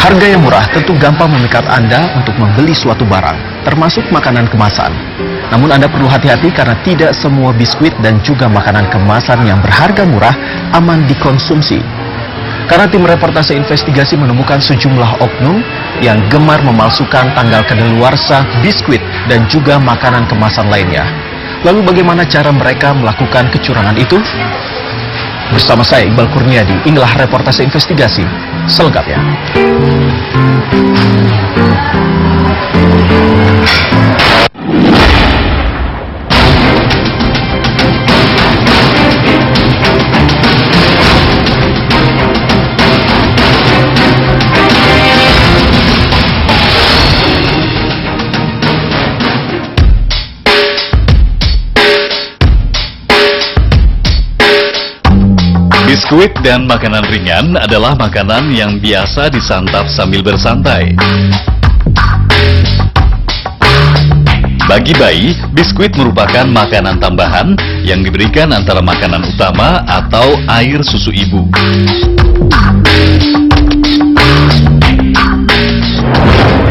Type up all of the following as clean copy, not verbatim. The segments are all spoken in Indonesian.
Harga yang murah tentu gampang memikat Anda untuk membeli suatu barang, termasuk makanan kemasan. Namun Anda perlu hati-hati karena tidak semua biskuit dan juga makanan kemasan yang berharga murah aman dikonsumsi. Karena tim reportase investigasi menemukan sejumlah oknum yang gemar memalsukan tanggal kadaluarsa biskuit dan juga makanan kemasan lainnya. Lalu bagaimana cara mereka melakukan kecurangan itu? Bersama saya Iqbal Kurniadi, inilah reportase investigasi selengkapnya. Biskuit dan makanan ringan adalah makanan yang biasa disantap sambil bersantai. Bagi bayi, biskuit merupakan makanan tambahan yang diberikan antara makanan utama atau air susu ibu.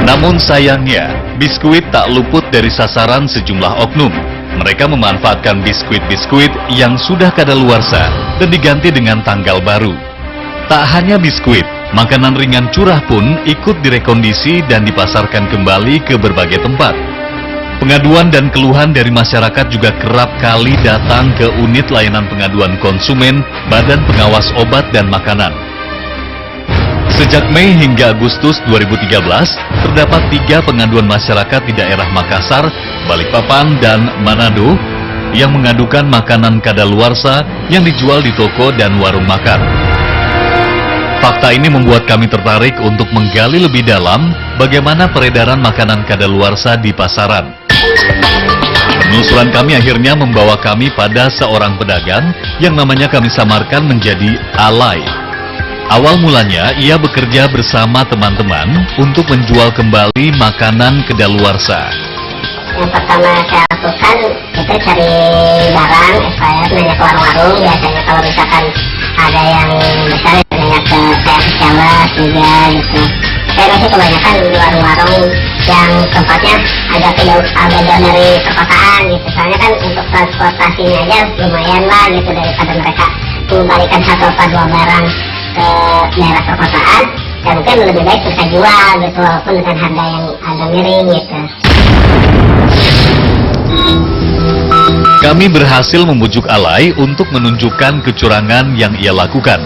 Namun sayangnya, biskuit tak luput dari sasaran sejumlah oknum. Mereka memanfaatkan biskuit-biskuit yang sudah kadaluarsa dan diganti dengan tanggal baru. Tak hanya biskuit, makanan ringan curah pun ikut direkondisi dan dipasarkan kembali ke berbagai tempat. Pengaduan dan keluhan dari masyarakat juga kerap kali datang ke unit layanan pengaduan konsumen Badan Pengawas Obat dan Makanan. Sejak Mei hingga Agustus 2013, terdapat 3 pengaduan masyarakat di daerah Makassar, Balikpapan, dan Manado yang mengadukan makanan kadaluarsa yang dijual di toko dan warung makan. Fakta ini membuat kami tertarik untuk menggali lebih dalam bagaimana peredaran makanan kadaluarsa di pasaran. Penelusuran kami akhirnya membawa kami pada seorang pedagang yang namanya kami samarkan menjadi Alay. Awal mulanya, ia bekerja bersama teman-teman untuk menjual kembali makanan kadaluarsa. Yang pertama saya lakukan itu cari barang, saya nanya ke warung-warung. Biasanya kalau misalkan ada yang besar, nanya ke saya ke sales juga gitu. Saya masih kebanyakan di warung-warung yang tempatnya agak jauh dari perkotaan gitu. Soalnya kan untuk transportasinya aja lumayan lah gitu, daripada mereka mengembalikan 1 atau 2 barang ke daerah perkotaan, dan mungkin lebih baik bisa jual gitu, walaupun dengan harga yang agak miring gitu. Kami berhasil membujuk Alay untuk menunjukkan kecurangan yang ia lakukan.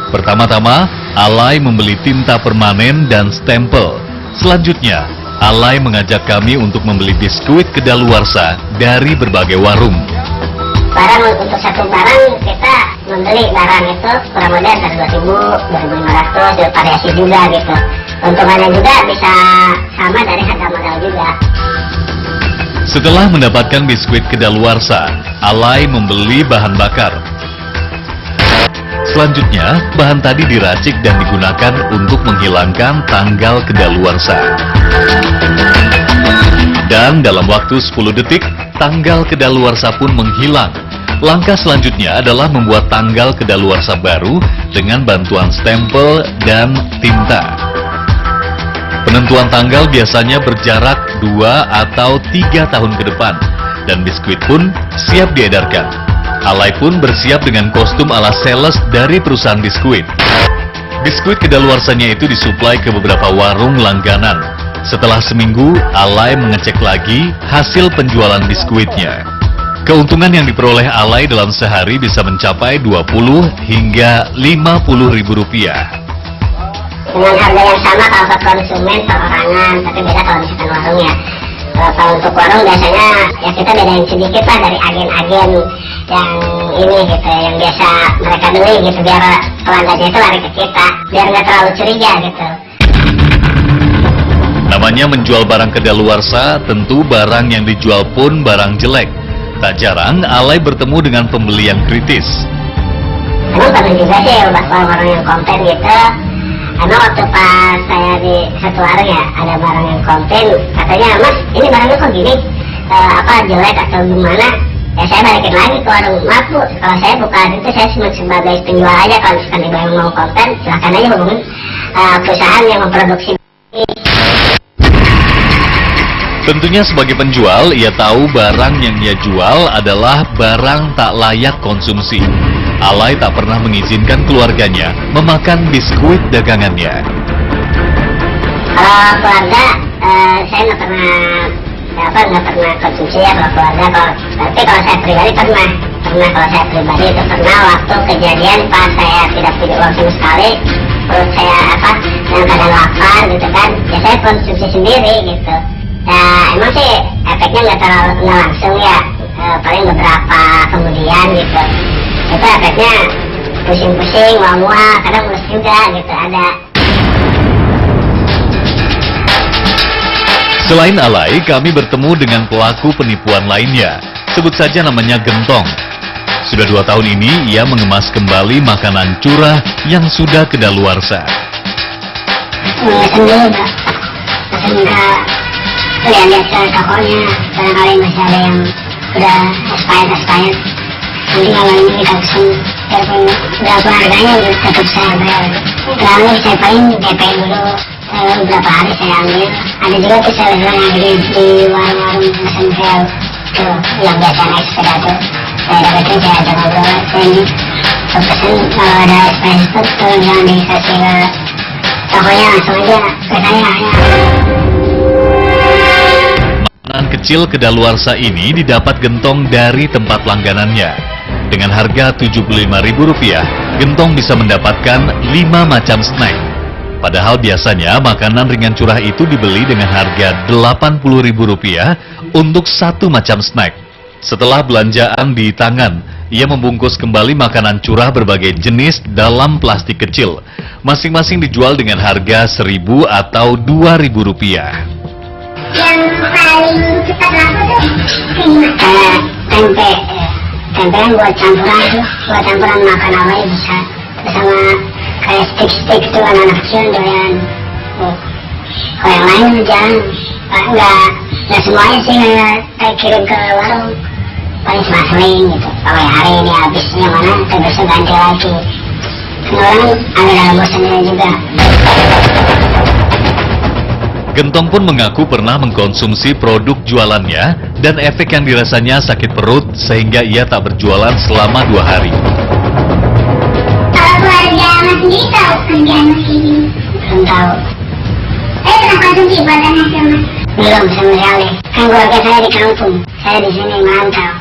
Pertama-tama, Alay membeli tinta permanen dan stempel. Selanjutnya, Alay mengajak kami untuk membeli biskuit kadaluarsa dari berbagai warung. Barang untuk satu barang kita membeli barang itu kurang lebih antara 2.000, 2.500, variasi juga gitu. Keuntungannya juga bisa sama dari harga modal juga. Setelah mendapatkan biskuit kadaluarsa, Alay membeli bahan bakar. Selanjutnya, bahan tadi diracik dan digunakan untuk menghilangkan tanggal kadaluarsa. Dan dalam waktu 10 detik, tanggal kadaluarsa pun menghilang. Langkah selanjutnya adalah membuat tanggal kadaluarsa baru dengan bantuan stempel dan tinta. Penentuan tanggal biasanya berjarak 2 atau 3 tahun ke depan, dan biskuit pun siap diedarkan. Alay pun bersiap dengan kostum ala sales dari perusahaan biskuit. Biskuit kadaluarsanya itu disuplai ke beberapa warung langganan. Setelah seminggu, Alay mengecek lagi hasil penjualan biskuitnya. Keuntungan yang diperoleh Alay dalam sehari bisa mencapai 20 hingga 50 ribu rupiah. Dengan harga yang sama kalau ke konsumen perorangan, tapi beda kalau misalkan warung ya. Kalau untuk warung biasanya ya kita bedain sedikit lah dari agen-agen yang ini gitu, yang biasa mereka beli gitu, biar pelanggannya itu lari ke kita, biar nggak terlalu curiga gitu. Namanya menjual barang kadaluarsa, tentu barang yang dijual pun barang jelek. Tak jarang Alay bertemu dengan pembeli yang kritis. Emang pernah juga sih warung yang komplain gitu. Emang waktu pas saya di satu warung ya, ada barang yang komplain, katanya, "Mas, ini barangnya kok gini, jelek atau gimana?" ya saya balikin lagi ke warung. Maaf Bu, kalau saya buka itu saya cuma sebagai penjual aja. Kalau misalkan ibu yang mau konten, silahkan aja hubungin perusahaan yang memproduksi. Tentunya sebagai penjual, ia tahu barang yang ia jual adalah barang tak layak konsumsi. Alay tak pernah mengizinkan keluarganya memakan biskuit dagangannya. Kalau keluarga, saya nggak pernah konsumsi ya kalau keluarga. Tapi kalau saya pribadi pernah. Kalau saya pribadi itu pernah waktu kejadian pas saya tidak punya uang sama sekali, perut saya dalam keadaan lapar gitu kan, ya saya konsumsi sendiri gitu. Nah emang sih efeknya nggak langsung ya, paling beberapa kemudian gitu. Itu efeknya pusing-pusing, mual-mual, kadang mulus juga gitu ada. Selain Alay, kami bertemu dengan pelaku penipuan lainnya. Sebut saja namanya Gentong. Sudah 2 tahun ini, ia mengemas kembali makanan curah yang sudah kedaluarsa. Mesen dulu, Mbak. Mesen lihat ke tokonya, barangkali masih ada yang udah expired. Nanti kalau ini kita pesen, berapa harganya tetap saya bayar. Lalu saya paling DP dulu. Beberapa hari saya ambil. Ada juga tuh saya bilang yang di warung-warung mesen saya tuh yang biasa naik sepeda tuh. Saya dapetin, saya ada ngobrol. Saya ini pesen kalau ada express itu tuh yang dikasih ke tokonya langsung aja ke saya. Makanan kecil kedaluarsa ini didapat Gentong dari tempat langganannya. Dengan harga Rp75.000, Gentong bisa mendapatkan 5 macam snack. Padahal biasanya makanan ringan curah itu dibeli dengan harga Rp80.000 untuk 1 macam snack. Setelah belanjaan di tangan, ia membungkus kembali makanan curah berbagai jenis dalam plastik kecil. Masing-masing dijual dengan harga Rp1.000 atau Rp2.000. Yang paling cepat laku tuh tempe. Tempe yang buat campuran makan awalnya bisa. Bersama kayak stick tuh anak-anak kecil doyan. Kalau yang lain jangan, nggak semuanya sih kayak kirim ke warung, paling cuma seling gitu. Kalau yang hari ini habis yang mana, besok ganti lagi. Orang ada dalam bosannya juga. Gentong pun mengaku pernah mengkonsumsi produk jualannya dan efek yang dirasanya sakit perut sehingga ia tak berjualan selama 2 hari. Keluarga Mas sendiri tahu kerjaan Mas ini? Belum tahu. Saya pernah konsumsi buatan hasil Mas? Belum sama sekali. Kan keluarga saya di kampung. Saya di sini merantau.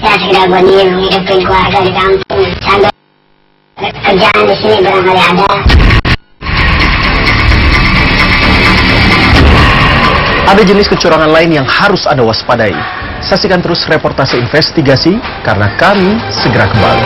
Ya sekedar buat ngidupin keluarga di kampung. Sambil kerjaan di sini barangkali ada. Ada jenis kecurangan lain yang harus Anda waspadai. Saksikan terus reportase investigasi karena kami segera kembali.